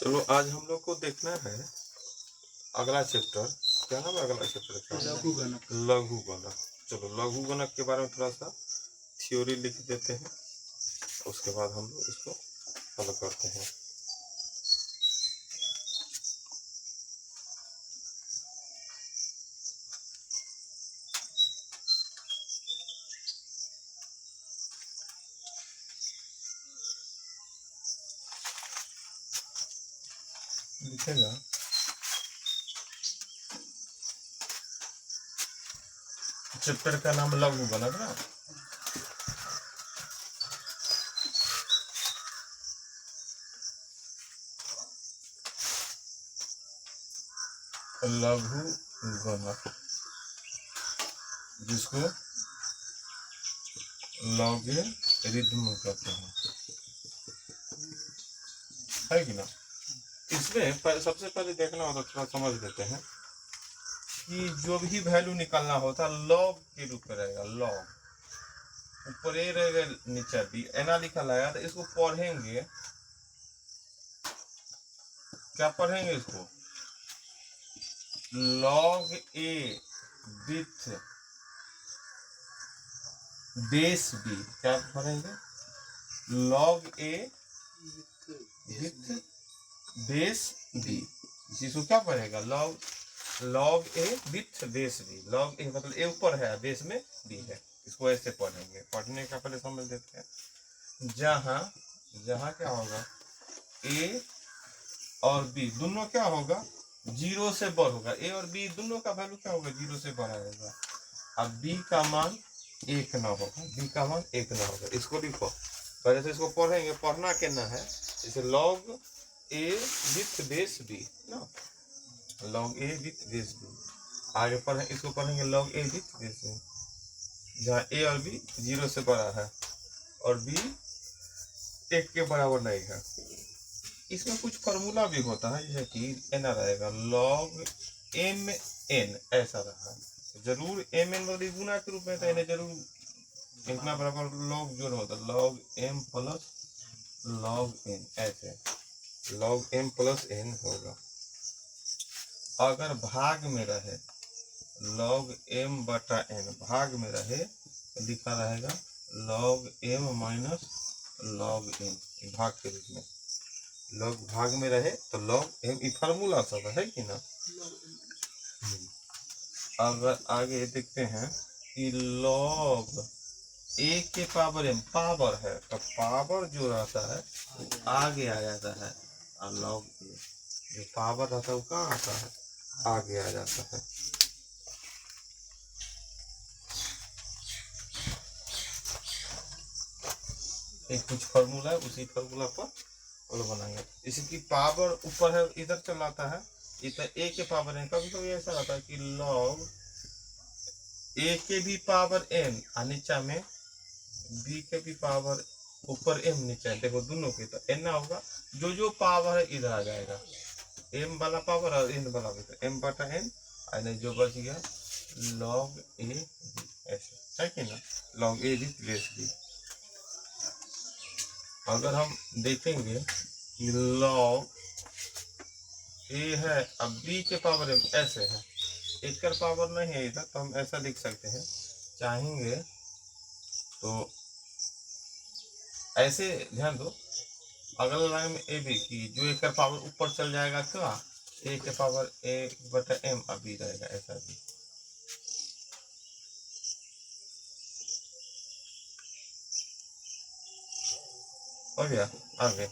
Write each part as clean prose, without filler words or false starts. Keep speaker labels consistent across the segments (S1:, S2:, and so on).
S1: चलो आज हम लोग को देखना है अगला चैप्टर। क्या नाम है अगला चैप्टर का?
S2: लघु गणक।
S1: लघु गणक। चलो लघु गणक के बारे में थोड़ा सा थ्योरी लिख देते हैं, उसके बाद हम लोग इसको हल करते हैं। लिखेगा चैप्टर का नाम लघु गणक ना। लघु गणक जिसको लॉगरिथम कहते हैं, है कि ना। इसमें सबसे पहले देखना होता, थोड़ा समझ लेते हैं कि जो भी वैल्यू निकालना होता लॉग के रूप में रहेगा। लॉग ऊपर ए रहेगा, नीचे बी, एना लिखा रहेगा। तो इसको पढ़ेंगे, क्या पढ़ेंगे इसको? Log A with base B. क्या पढ़ेंगे? Log A with base B. इसको क्या पढ़ेगा? Log A with base B. Log A मतलब ए ऊपर है, बेस में बी है। इसको ऐसे पढ़ेंगे। पढ़ने का पहले समझ लेते हैं। जहां क्या होगा, ए और बी दोनों क्या होगा, 0 से बढ़ होगा। ए और बी दोनों का वैल्यू क्या होगा, 0 से बढ़ा होगा। अब बी का मान 1 ना होगा, बी का मान 1 ना होगा। इसको लिखो पहले से, इसको पढ़ेंगे। पढ़ना क्या है, जैसे log A with base B ना, log A with base B. आगे पढ़े, इसको पढ़ेंगे log A with base B, जहाँ ए और बी 0 से बड़ा है और बी 1 के बराबर नहीं है। इसमें कुछ फॉर्मूला भी होता है, जैसे कि एन रहेगा लॉग एम एन, ऐसा रहा। जरूर एम एन मतलब गुना के रूप में, तो इन्हें जरूर इतना बराबर लॉग जो होता है log M plus log N, ऐसे लॉग एम प्लस एन होगा। अगर भाग में रहे लॉग एम बटा एन, भाग में रहे तो लिखा रहेगा log M minus log N, भाग के रूप में। लॉग भाग में रहे तो लॉग एम, ये फार्मूला सब है कि ना। अगर आगे देखते हैं कि लॉग ए के पावर एम, पावर है तो पावर जो रहता है वो आगे आ जाता है, और लॉग ए जो पावर रहता है वो कहाँ आता है, आगे आ जाता है। एक कुछ फॉर्मूला है, उसी फॉर्मूला पर और बनाएंगे। इसकी पावर ऊपर है, इधर चलाता है, इधर ए के पावर एन। कभी कभी ऐसा रहता है कि लॉग ए के भी पावर एन और नीचा में बी के भी पावर, ऊपर एम नीचे, देखो दोनों के, तो एन ना होगा। जो पावर है इधर आ जाएगा, एम वाला पावर और एन वाला भी, तो एम बटा एन, और जो बच गया लॉग ए बी, ऐसे है कि ना। Log A with base B. अगर हम देखेंगे कि लॉग ए है, अब बी के पावर एम ऐसे है, एक का पावर नहीं है इधर, तो हम ऐसा लिख सकते हैं। चाहेंगे तो ऐसे ध्यान दो, अगला लाइन में ए बी की जो एक का पावर ऊपर चल जाएगा, क्या ए के पावर ए बटा एम अभी रहेगा, ऐसा भी। हो गया। आगे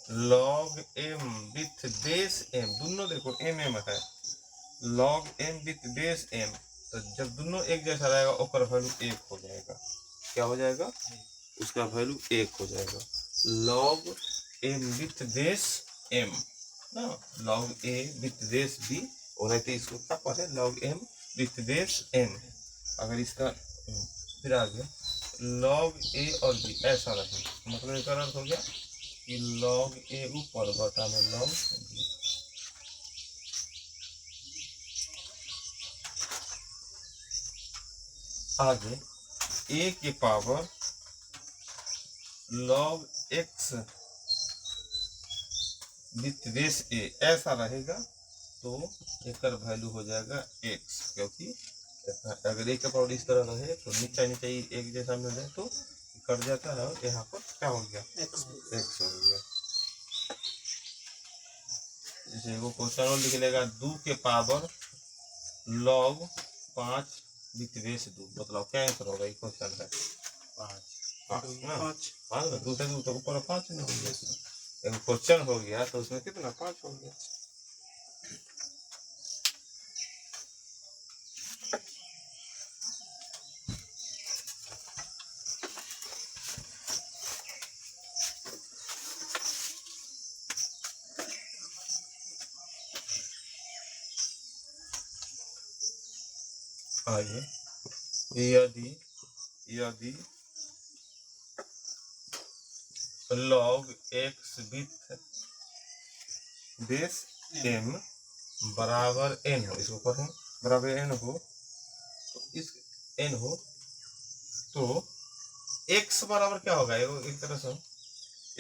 S1: log M with base M, दोनों देखो एम एम है, log M with base M, तो जब दोनों एक जैसा रहेगा उसका वैल्यू 1 हो जाएगा। क्या हो जाएगा? उसका वैल्यू 1 हो जाएगा। Log M with base M ना, log A with base B, और तो इसको क्या पढ़े, log M with base M. अगर इसका फिर आगे लॉग ए और बी ऐसा रहे, मतलब एक अर्थ हो गया कि लॉग ए ऊपर बटा में लॉग बी। आगे ए के power log X with base A ऐसा रहेगा तो एक वैल्यू हो जाएगा x, क्योंकि अगर एक का पावर इस तरह रहे तो नीचे नीचे एक जैसा मिल जाए तो कट जाता है और यहाँ पर क्या हो गया x हो गया। जैसे वो क्वेश्चन और लिख लेगा 2 के पावर log 5 विथ बेस 2, मतलब क्या आंसर होगा? क्वेश्चन है 5 2 से 2 तो ऊपर 5 नहीं हो गया, एक क्वेश्चन हो गया तो उसमें कितना 5 हो गया। आइए, यदि log x with base m बराबर n हो, इसको पढ़ें, बराबर n हो तो इस n हो तो x बराबर क्या होगा? एक तरह से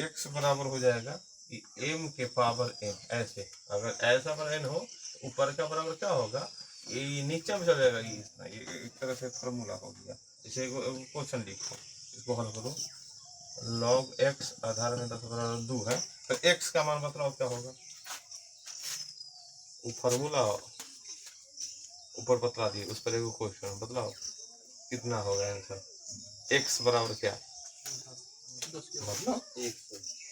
S1: x बराबर हो जाएगा कि m के पावर n, ऐसे अगर ऐसा पर n हो ऊपर का बराबर क्या होगा? ये नीचे में चल जाएगा, ये इतना, ये एक तरह से फॉर्मूला हो गया। इसे क्वेश्चन लिखो, इसको हल करो। log x आधार में 10 बराबर 2 है तो x का मान मतलब क्या होगा? वो फॉर्मूला ऊपर बतला दिए, उस पर एक क्वेश्चन बतलाओ कितना होगा आंसर। x बराबर क्या मतलब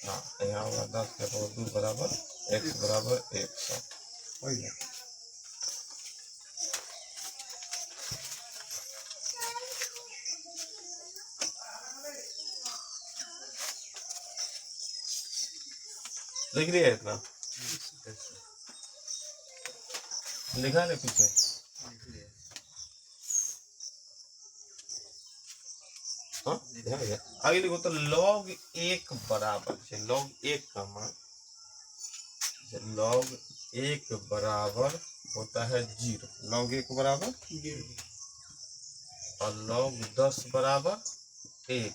S1: हाँ, यहाँ होगा 10 के पावर 2 बराबर x बराबर 100 हो गया। लिख लिया इतना, लिखा नहीं पीछे? हाँ आगे लिखो तो log 1 बराबर, log 1 का मान log 1 बराबर होता है 0, log 1 बराबर 0 और log 10 बराबर 1,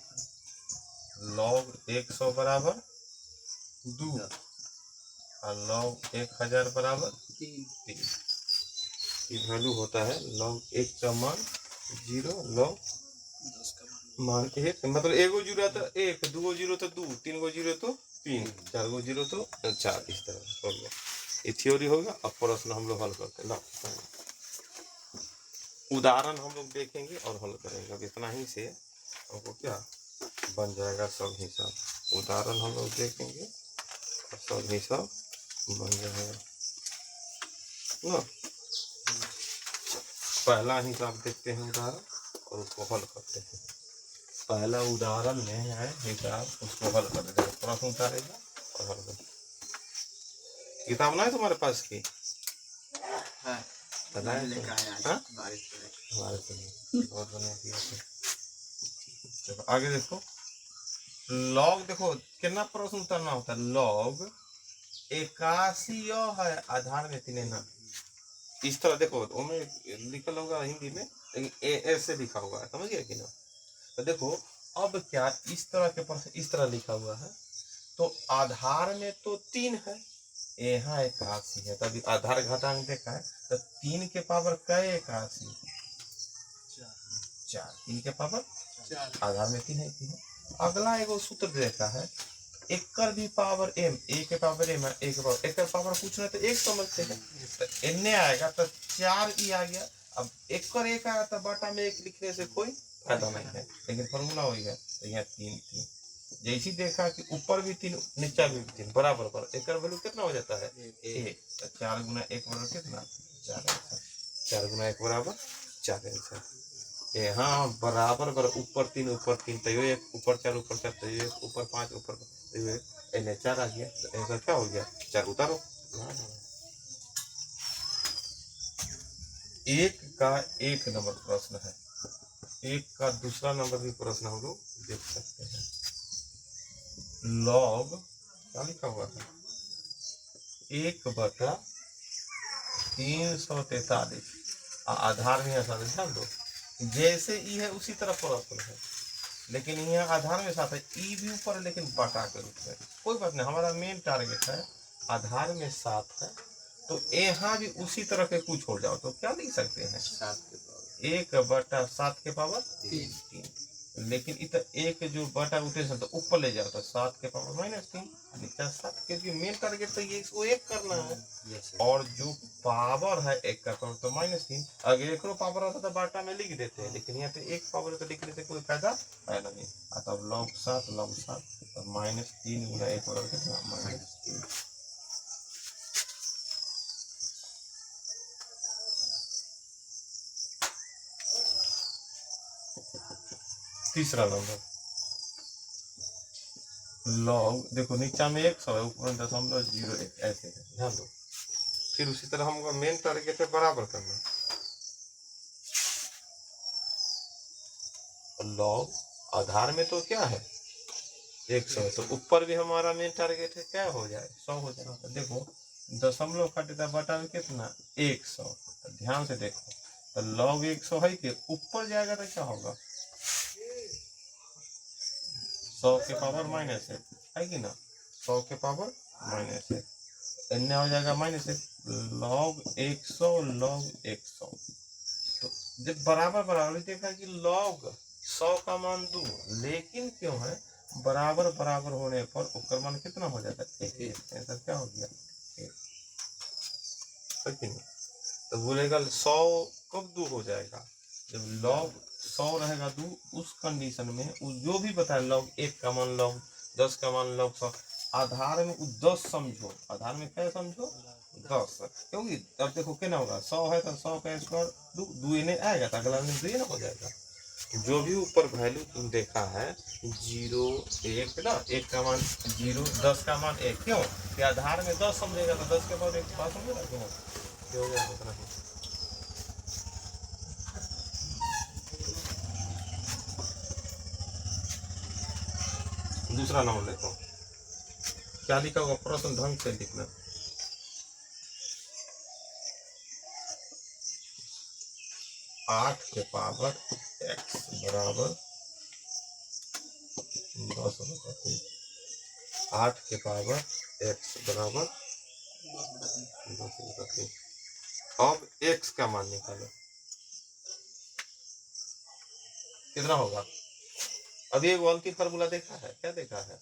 S1: log 100 बराबर 2 और log 1000 बराबर 3। ये वैल्यू होता है log 1 का मान 0, log मान 1 मतलब एगो जीरो तो 1, दूगो जीरो तो 2, तीन गो जीरो तो 3, चार गो जीरो तो 4, इस तरह हो गया। ये थ्योरी होगा। अब प्रश्न हम लोग हल करते हैं, उदाहरण हम लोग देखेंगे और हल करेंगे। अब इतना ही से हमको क्या बन जाएगा सब हिसाब। उदाहरण हम लोग देखेंगे और सब हिसाब बन जाएगा ना। पहला हिसाब देखते हैं उदाहरण और उसको हल करते हैं। पहला उदाहरण में है हिसाब, उसको हल कर देगा, प्रश्न उतारेगा और हल कर। किताब ना है तुम्हारे पास की? है बहुत बढ़िया। चलो आगे देखो, लॉग देखो कितना प्रश्न उतारना होता है। लॉग 81 है आधार में 3 ना, इस तरह देखो उसमें लिखा होगा हिंदी में, लेकिन ऐसे लिखा हुआ है, समझ गया कि ना। तो देखो अब क्या इस तरह के प्रश्न इस तरह लिखा हुआ है तो आधार में तो 3 है, यहाँ 81 है, तभी आधार घटांक देखा है तो 3 के पावर क्या 81 4, 3 के पावर 4, आधार में 3 है 3 है। अगला एगो सूत्र देखा है एकर भी पावर m, a के पावर m है, a के पावर एकर पावर पूछना तो 1 समझते हैं तो n आएगा तो 4 ही आ गया। अब एकर 1 आया तो बटा में 1 लिखने से कोई फायदा नहीं है, लेकिन फॉर्मूला वही है। तो यहाँ 3 3 जैसी देखा कि ऊपर भी 3 नीचे भी 3 बराबर पर एकर वैल्यू कितना हो जाता है 1, तो 4 गुना 1 बराबर कितना 4 आंसर, 4 गुना 1 बराबर 4 आंसर। यहाँ बराबर ऊपर 3 ऊपर 3 तो ये ऊपर 4 ऊपर 4 तो ये ऊपर 5 ऊपर तो ये 4 आ गया। तो ऐसा क्या हो गया 4 उतारो। एक का 1 नंबर प्रश्न है, एक का दूसरा नंबर भी प्रश्न हम लोग देख सकते हैं। लॉग क्या लिखा हुआ है 1/343 आधार में ऐसा ध्यान दो, जैसे ई है उसी तरह प्रश्न है, लेकिन यहाँ आधार में साथ है ई भी ऊपर लेकिन बटा के रूप में। कोई बात नहीं, हमारा मेन टारगेट है आधार में 7 है, तो यहाँ भी उसी तरह के कुछ हो जाओ तो क्या लिख सकते हैं? 1/7 के पावर 3। लेकिन इधर एक जो बटा उठे तो ऊपर ले जाओ तो 7 के पावर -3 नीचे 7, क्योंकि मेन टारगेट तो ये इसको 1 करना है। और जो पावर है 1 का पावर तो -3, अगर एक पावर होता तो बाटा में लिख देते हैं, लेकिन यहाँ पे 1 पावर तो लिखने से कोई फायदा है नहीं। तब log 7 तो -3 गुना 1 बराबर कितना? -3। तीसरा नंबर लॉग, देखो नीचा में 100 है, ऊपर 0.01 ऐसे है, ध्यान दो। फिर उसी तरह हमको मेन टारगेट है बराबर करना। लॉग आधार में तो क्या है 100 है, तो ऊपर भी हमारा मेन टारगेट है क्या हो जाए 100 हो जाए। तो देखो दशमलव काटे बटा में कितना 100, तो ध्यान से देखो तो लॉग 100 है कि ऊपर जाएगा तो क्या होगा 100 के पावर -1 है कि ना, 100 के पावर -1 इन्ने हो जाएगा -1 log 100 log 100। तो जब बराबर बराबर देखा कि log 100 का मान 2, लेकिन क्यों है बराबर बराबर होने पर उसका मान कितना हो जाता है 1। ऐसा क्या हो गया 1। तो बोलेगा 100 कब 2 हो जाएगा जब log 100 रहेगा 2, उस कंडीशन में जो भी बताए log 1 का मान log 10 का मान log 100, आधार में 10 समझो, आधार में क्या समझो 10, क्योंकि अब देखो क्या ना होगा 100 है तो 100 का स्क्वायर 2 इन्हें आएगा तो अगला में 2 ना हो जाएगा। जो भी ऊपर वैल्यू तुम देखा है 0 1 ना, 1 का मान 0, 10 का मान 1, क्यों कि आधार में 10 समझेगा तो 10 के बाद 1 पास समझेगा क्यों हो जाएगा उतना ही। दूसरा नंबर देखो क्या लिखा होगा, प्रश्न ढंग से लिखना। आठ के पावर x बराबर 10/3, 8 के पावर x बराबर 10/3। अब x का मान निकालो कितना होगा। अभी एक अंतिम फार्मूला देखा है, क्या देखा है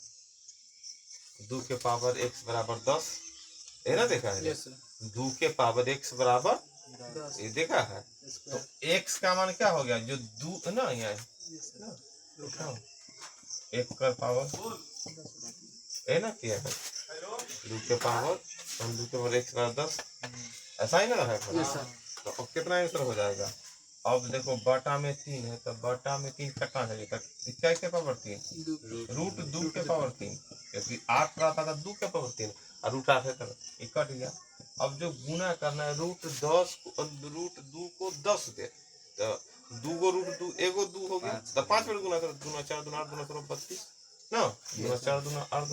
S1: 2 के पावर x बराबर 10 है ना, देखा है 2 के पावर x बराबर ये देखा है। तो x का मान क्या हो गया जो 2 ना यहाँ 1 का पावर है ना, क्या है 2 के पावर 2 के पावर x बराबर 10, ऐसा ही ना है। तो अब कितना आंसर हो जाएगा। अब देखो बटा में 3 है तो बटा में 3 कटना चाहिए, क्या के पावर 3 रूट 2 के पावर 3, क्योंकि 8 रहता था 2 के पावर 3 और रूट 8 है तो ये कट गया। अब जो गुना करना है रूट 2 को 10 दे तो 2 को रूट 2 एगो 2 हो गया तो 5 बार गुना करो, 2 4 2 8 2 32 ना, 2 4 2 8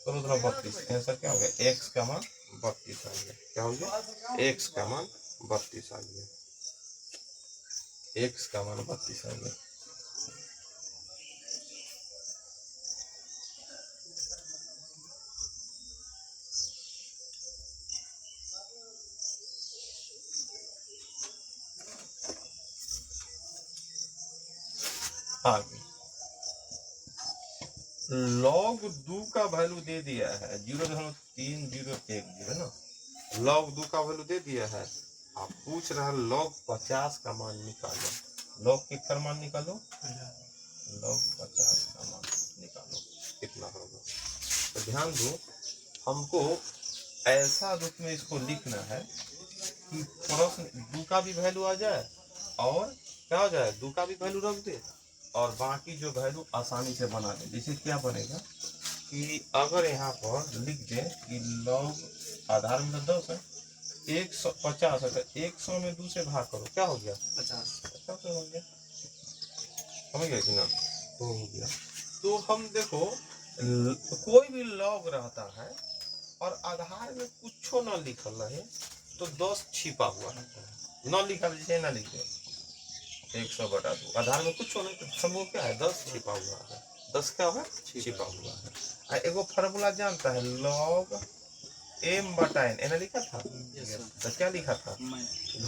S1: 2 करो 32, आंसर क्या हो गया x का मान 32 आ गया। क्या हो गया x का मान 32 आ गया, x का मान 32 आ गया। आगे log 2 का वैल्यू दे दिया है 0.3010 ना, log 2 का वैल्यू दे दिया है। आप पूछ रहा है log 50 का मान निकालो, log कितना मान निकालो log 50 का मान निकालो कितना होगा। तो ध्यान दो हमको ऐसा रूप में इसको लिखना है कि प्रश्न 2 का भी वैल्यू आ जाए और क्या हो जाए 2 का भी वैल्यू रख दे और बाकी जो वैल्यू आसानी से बना दे। जैसे क्या बनेगा कि अगर यहाँ पर लिख दे कि log आधार में 10 है 150 है तो 100 में 2 से भाग करो, क्या हो गया 50 हो गया, समझ गए कि ना, तो हो गया। तो हम देखो कोई भी log रहता है और आधार में कुछ ना लिखल रहे तो 10 छिपा हुआ है, न लिखा जैसे ना लिखे 100/2 आधार में कुछ नहीं तो समूह क्या है 10 छिपा हुआ है, 10 क्या है छिपा हुआ है। एगो फार्मूला जानता है log m बटा n एना लिखा था तो क्या लिखा था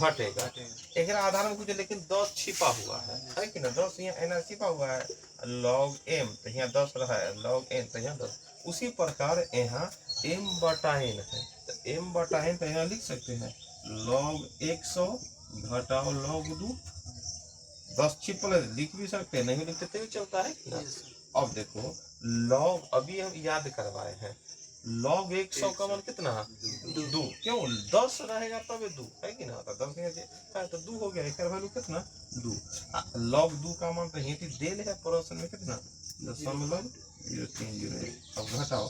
S1: घटेगा एक आधार में कुछ लेकिन 10 छिपा हुआ है कि ना 10 यहाँ एना छिपा हुआ है log m तो यहाँ 10 रहा है log n तो यहाँ 10 उसी प्रकार यहाँ m बटा n है तो m बटा n तो यहाँ लिख सकते हैं log 100 घटाओ log 2 10 छिपल लिख भी सकते हैं नहीं लिखते तो भी चलता है ना। अब देखो log अभी हम याद करवाए हैं log 100 का मान कितना है 2 क्यों 10 रहेगा तब 2 है कि ना तो 10 है तो 2 हो गया एक वैल्यू कितना 2 log 2 का मान तो यही देल है प्रश्न में कितना 0.030 अब घटाओ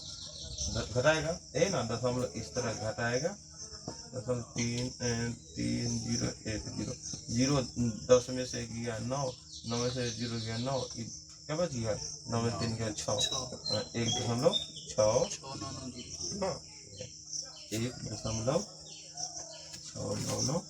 S1: घटाएगा ए ना दशमलव इस तरह घटाएगा 0.330 जीरो 10 में से गया 9 9 में से 0 गया 9 क्या बच गया 9 में 3 गया 6 1.6 हाँ 1.699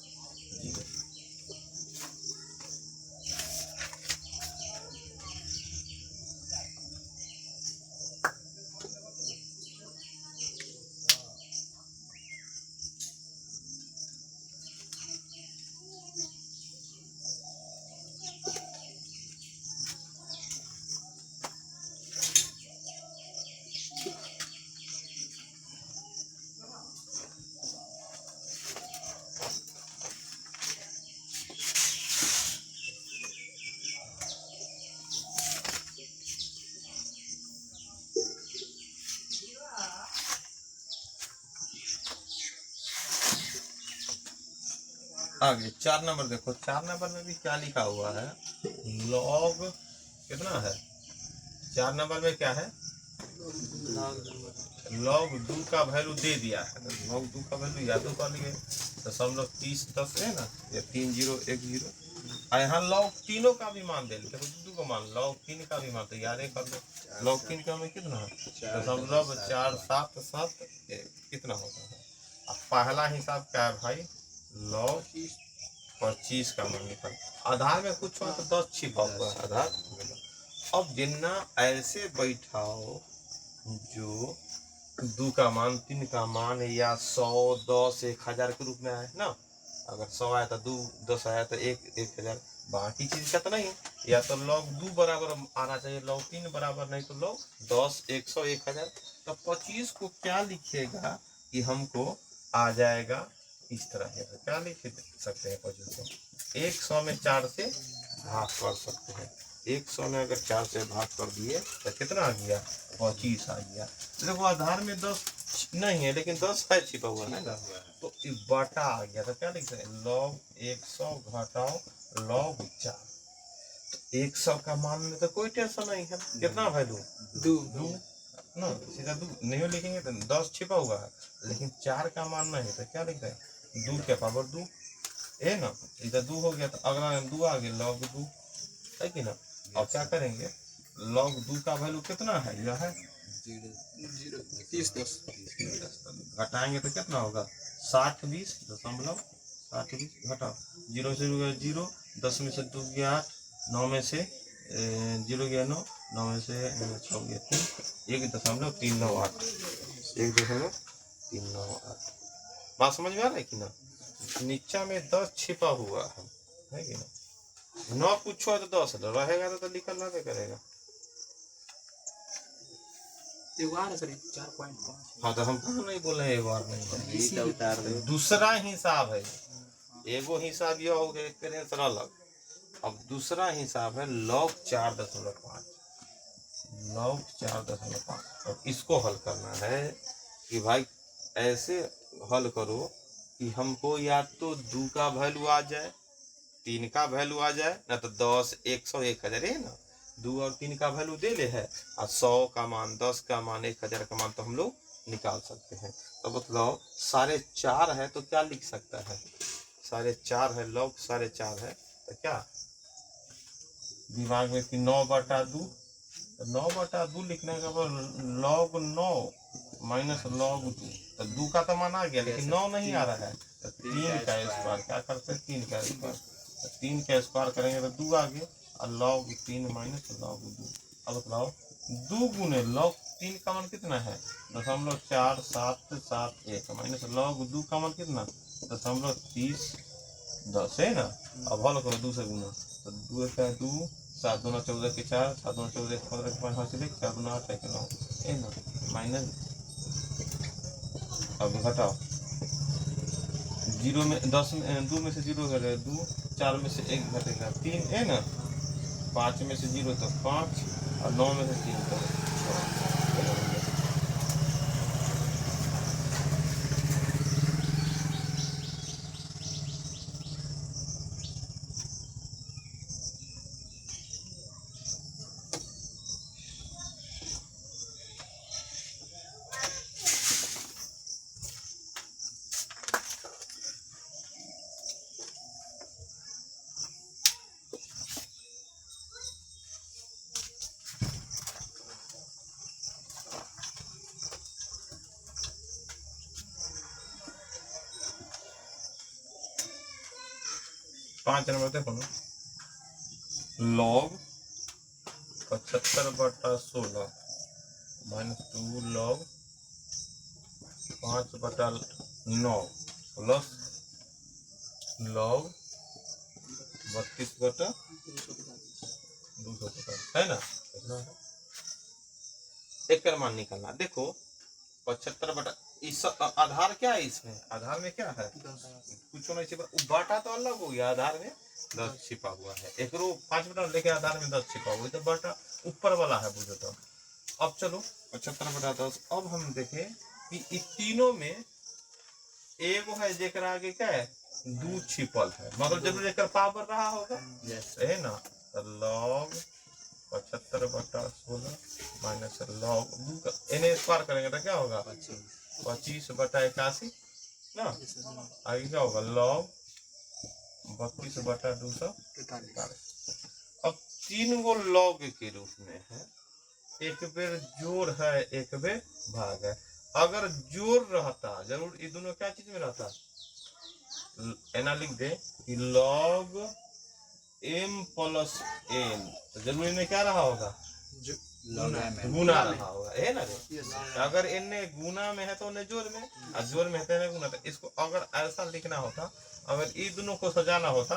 S1: आगे 4 नंबर देखो 4 नंबर में भी क्या लिखा हुआ है log कितना है 4 नंबर में क्या है log 2 का वैल्यू दे दिया है तो log 2 का वैल्यू याद कर लिए 0.3010 है ना ये 3010 और यहाँ log तीनों का भी मान दे देखो 2 को मान log 3 का भी मान तो याद कर लो log 3 का में कितना है 0.477 कितना होता है अब पहला हिसाब क्या है भाई log 25 का मान निकल आधार में कुछ हो तो 10 छिपा हुआ है आधार अब जितना ऐसे बैठाओ जो 2 का मान 3 का मान या 100 10 1000 के रूप में आए ना अगर 100 आया तो 2 10 आया तो 1000 बाकी चीज का तो नहीं या तो log 2 बराबर आना चाहिए log 3 बराबर नहीं तो log 10 100 1000 तो 25 को क्या लिखेगा कि हमको आ जाएगा इस तरह है तो क्या लिख सकते हैं 25 को 100 में 4 से भाग कर सकते हैं 100 में अगर 4 से भाग कर दिए तो कितना आ गया 25 आ गया तो देखो आधार में 10 नहीं है लेकिन 10 है छिपा हुआ है ना तो बटा आ गया तो क्या लिख सकते हैं log 100 घटाओ log 4 तो 100 का मान में तो कोई टेंशन नहीं है कितना वैल्यू 2 ना सीधा 2 नहीं लिखेंगे तो 10 छिपा हुआ है लेकिन 4 का मान नहीं तो क्या लिखते हैं 2 के पावर 2 है ना इधर 2 हो गया तो अगला 2 आ गया log 2 है कि ना अब क्या करेंगे log 2 का वैल्यू कितना है यह है 30 घटाएंगे तो कितना होगा 60 20 दशमलव 60 20 घटाओ 0 से 0 10 में से 2 गया 8 9 में से 0 गया 9 9 में से 6 गया 3 1.398 1.398 बात समझ में आ रहा है कि ना नीचा में 10 छिपा हुआ है कि ना न पूछो तो 10 रहेगा तो निकलना क्या करेगा हाँ तो हम कहाँ नहीं बोले एक बार नहीं दूसरा हिसाब है एगो हिसाब यह हो गया अलग अब दूसरा हिसाब है log 4.5 log 4.5 और इसको हल करना है कि भाई ऐसे हल करो कि हमको या तो 2 का वैल्यू आ जाए 3 का वैल्यू आ जाए ना तो 10 100 1000 है ना 2 और 3 का वैल्यू दे ले है और 100 का मान 10 का मान 1000 का मान तो हम लोग निकाल सकते हैं तो मतलब 4.5 है तो क्या लिख सकता है 4.5 है log 4.5 है तो क्या दिमाग में कि 9/2 तो 9/2 लिखने का log 9 माइनस log 2 तो 2 का तो मान आ गया लेकिन 9 नहीं आ रहा है तो 3 का स्क्वायर क्या करते हैं 3 का स्क्वायर तो 3 का स्क्वायर करेंगे तो 2 आ गया और log 3 माइनस log 2 अब बताओ 2 गुने log 3 का मान कितना है 0.4771 माइनस log 2 का मान कितना 0.3010 है ना। अब हल करो 2 से गुना तो 2 का 2 7 दूना 14 के 4 7 दूना 14 के 15 के 5 हाथ से 4 दूना 8 के 9 है ना माइनस। अब घटाओ 0 में 10 में 2 में से 0 घटेगा 2 4 में से 1 घटेगा 3 है ना 5 में से 0 तो 5 और 9 में से 3 तो 5 नंबर देखो ना log 75/16 minus 2 log 5/9 plus log 32/250 है ना। एक कर मान निकालना देखो 75 इस आधार क्या है इसमें आधार में क्या है कुछ नहीं छिपा बाटा तो अलग हो गया आधार में 10 छिपा हुआ है एक रो 5 बटा लेके आधार में 10 छिपा हुआ है तो बाटा ऊपर वाला है बुझो तो। अब चलो 75/10 अब हम देखें कि इस तीनों में एगो है जेकरा आगे क्या है 2 छिपल है मतलब जरूर एक पावर रहा होगा है ना तो log 75/16 माइनस log 2 का इन्हें स्क्वायर करेंगे तो क्या होगा 25/81 ना आगे क्या होगा log 32/243। अब 3 गो log के रूप में है एक बेर जोड़ है एक बेर भाग है। अगर जोड़ रहता जरूर ये दोनों क्या चीज में रहता एना लिख दे कि log m प्लस n तो जरूर इन्हें क्या रहा होगा गुना रहा होगा है ना रे। अगर इन्हें गुना में है तो उन्हें जोड़ में और जोड़ में है तो इन्हें गुना तो इसको अगर ऐसा लिखना होता अगर ये दोनों को सजाना होता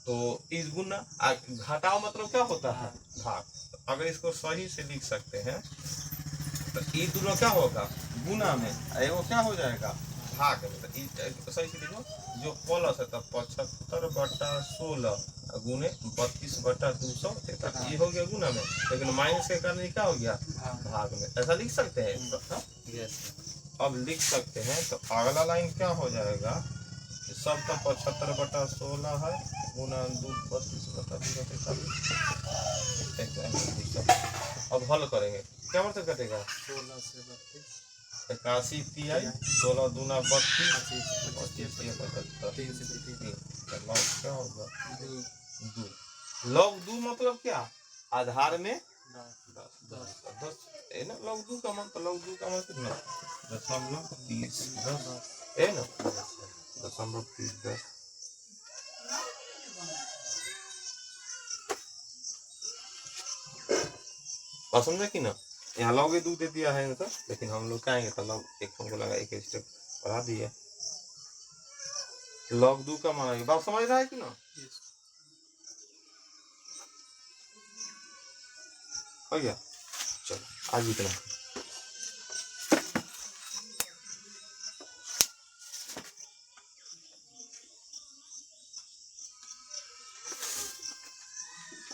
S1: तो इस गुना घटाओ मतलब क्या होता है भाग। तो अगर इसको सही से लिख सकते हैं तो ये दोनों क्या होगा गुना में वो क्या हो जाएगा भाग में। तो सही से लिखो जो प्लस है तो 75/16 गुने 32/243 ये हो गया गुना में लेकिन माइनस के कारण क्या हो गया भाग में ऐसा लिख सकते हैं। अब लिख सकते हैं तो अगला लाइन क्या हो जाएगा सब तो 75/16 है गुना 32/243। अब हल करेंगे क्या मतलब कटेगा
S2: 16 से
S1: 81 PI 16 दूना 32 क्या होगा 2 log 2 मतलब क्या आधार में 10 है ना log 2 का मान तो log 2 का मान कितना 0.3010 है ना 0.3010। बात समझे कि ना यहाँ log 2 दे दिया है ना लेकिन हम लोग क्या आएंगे तो log एक हमको लगा एक स्टेप बढ़ा दिया log 2 का मान बात समझ रहा है कि ना हो गया। चलो आज इतना।